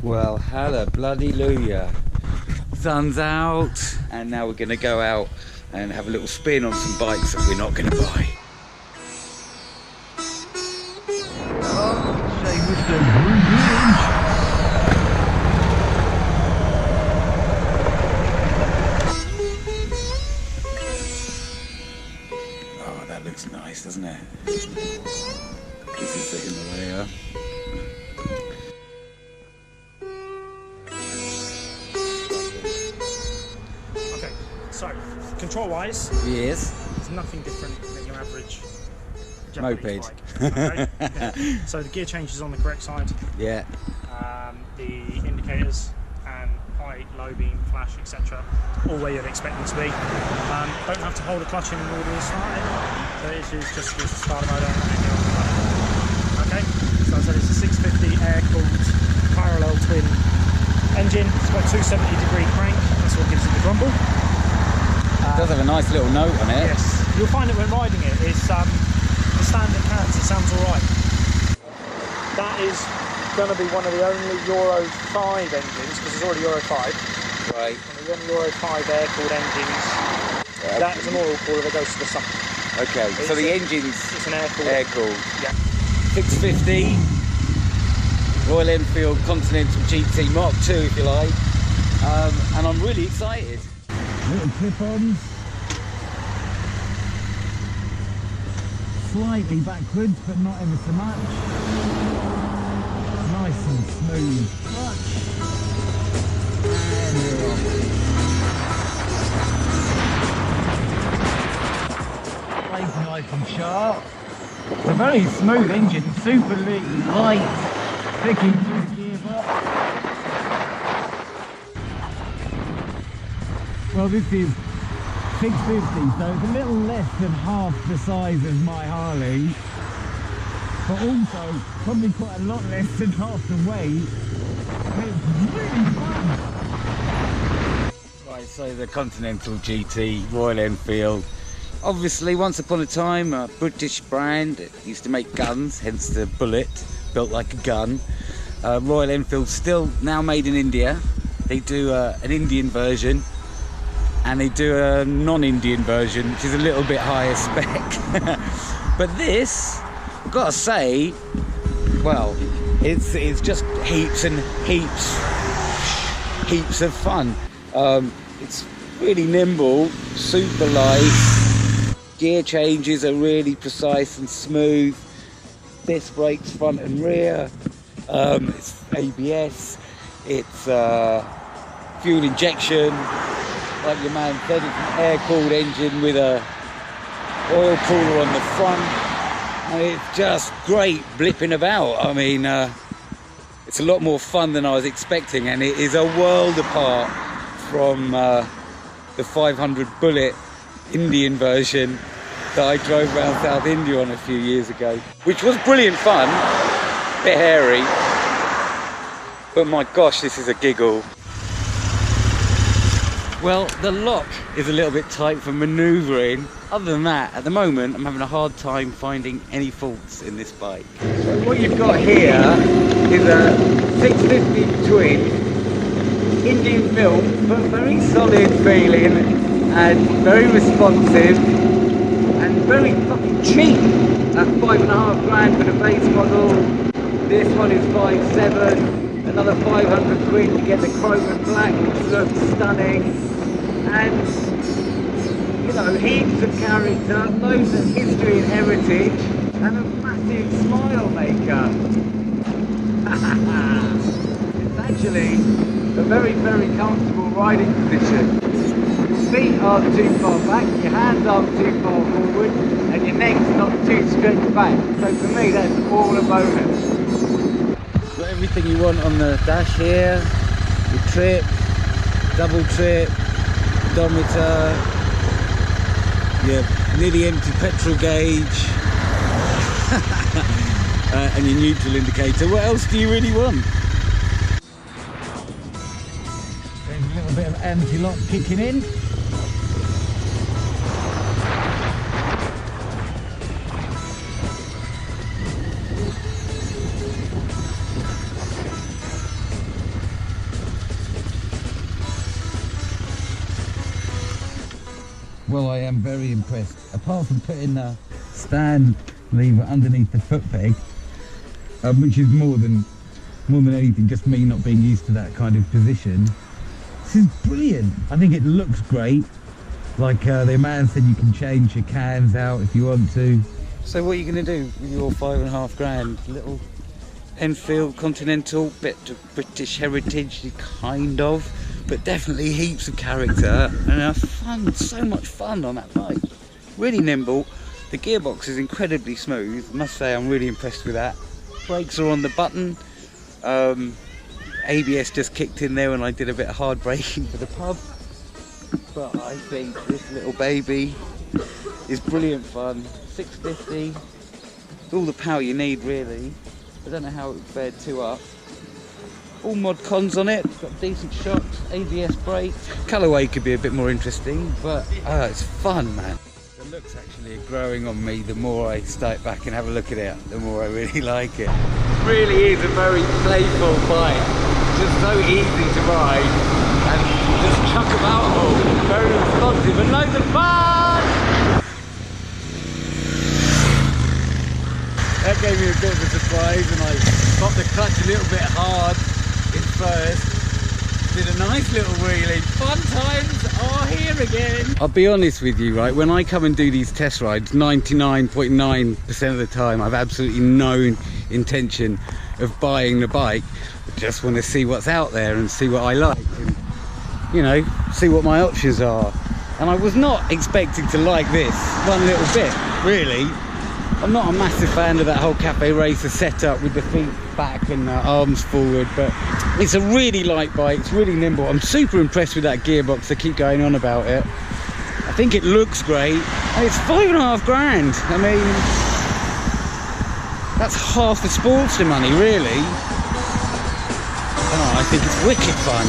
Well, hallelujah. Sun's out, and now we're going to go out and have a little spin on some bikes that we're not going to buy. Oh, that looks nice, doesn't it? This is the Himalaya. So, control-wise, yes, there's nothing different than your average Japanese moped. bike. Okay? Yeah. So the gear change is on the correct side. Yeah. The indicators and high, low beam, flash, etc. all where you'd expect them to be. Don't have to hold a clutch in order to start it. So it is just use the starter motor and you're on the clutch. Okay. So I said it's a 650 air-cooled parallel twin engine. It's got a 270-degree crank. That's what gives it the rumble. It does have a nice little note on it. Yes, you'll find that when riding it, it's the standard cabs, it sounds alright. That is going to be one of the only Euro 5 engines, because it's already Euro 5. Right. One of the only Euro 5 air-cooled engines. Yeah. That is an oil cooler that goes to the sun. Okay, so the engine's it's an air-cooled. Yeah. 650 Royal Enfield Continental GT Mark II, if you like. And I'm really excited. Little clip-ons, slightly backwards but not ever so much, nice and smooth clutch, and we're off. Brakes nice and sharp. It's a very smooth engine, super light, picking through the gearbox. Well, this is 650, so it's a little less than half the size of my Harley, but also probably quite a lot less than half the weight. It's really fun. Right, so the Continental GT Royal Enfield. Obviously, once upon a time, a British brand. It used to make guns, hence the bullet, built like a gun. Royal Enfield still now made in India. They do an Indian version. And they do a non-Indian version, which is a little bit higher spec. But this, I've got to say, well, it's just heaps and heaps of fun. It's really nimble, super light. Gear changes are really precise and smooth. Disc brakes front and rear. It's ABS. It's fuel injection. Like your man said, it's an air-cooled engine with a oil cooler on the front, and it's just great blipping about. I mean, it's a lot more fun than I was expecting, and it is a world apart from the 500 bullet Indian version that I drove around South India on a few years ago, which was brilliant fun, a bit hairy, but my gosh, this is a giggle. Well, the lock is a little bit tight for manoeuvring. Other than that, at the moment, I'm having a hard time finding any faults in this bike. So what you've got here is a 650 twin, Indian built, but very solid feeling and very responsive and very fucking cheap. That's $5.5 grand for the base model. This one is 5.7. Another 500 quid to get the chrome and black, which looks stunning. And, you know, heaps of character, loads of history and heritage, and a massive smile maker. It's actually a very, very comfortable riding position. Your feet aren't too far back, your hands aren't too far forward, and your neck's not too stretched back. So for me, that's all a bonus. Got everything you want on the dash here, your trip, double trip, odometer, your nearly empty petrol gauge, and your neutral indicator. What else do you really want? There's a little bit of anti-lock kicking in. well, I am very impressed. Apart from putting the stand lever underneath the foot peg, which is more than anything just me not being used to that kind of position. This is brilliant. I think it looks great. Like the man said, you can change your cans out if you want to. So what are you going to do with your $5.5 grand? Little Enfield Continental, bit of British heritage, kind of, but definitely heaps of character and fun, so much fun on that bike. Really nimble. The gearbox is incredibly smooth. I must say I'm really impressed with that. Brakes are on the button. ABS just kicked in there when I did a bit of hard braking for the pub. But I think this little baby is brilliant fun. 650, all the power you need really. I don't know how it would fare 2 up. All mod cons on it, got decent shocks, ABS brakes. Colourway could be a bit more interesting, but it's fun, man. The looks actually are growing on me the more I step back and have a look at it, the more I really like it. It really is a very playful bike, just so easy to ride and just chuck about all. Very responsive and loads of fun! That gave me a bit of a surprise, and I popped the clutch a little bit hard in first. Did a nice little wheelie. Fun times are here again. I'll be honest with you, right? When I come and do these test rides, 99.9% of the time, I've absolutely no intention of buying the bike. I just want to see what's out there and see what I like, and, you know, see what my options are. And I was not expecting to like this one little bit, really. I'm not a massive fan of that whole cafe racer setup with the feet back and the arms forward, but it's a really light bike, it's really nimble. I'm super impressed with that gearbox. I keep going on about it. I think it looks great, and it's $5.5 grand. I mean, that's half the Sportster money, really. I think it's wicked fun.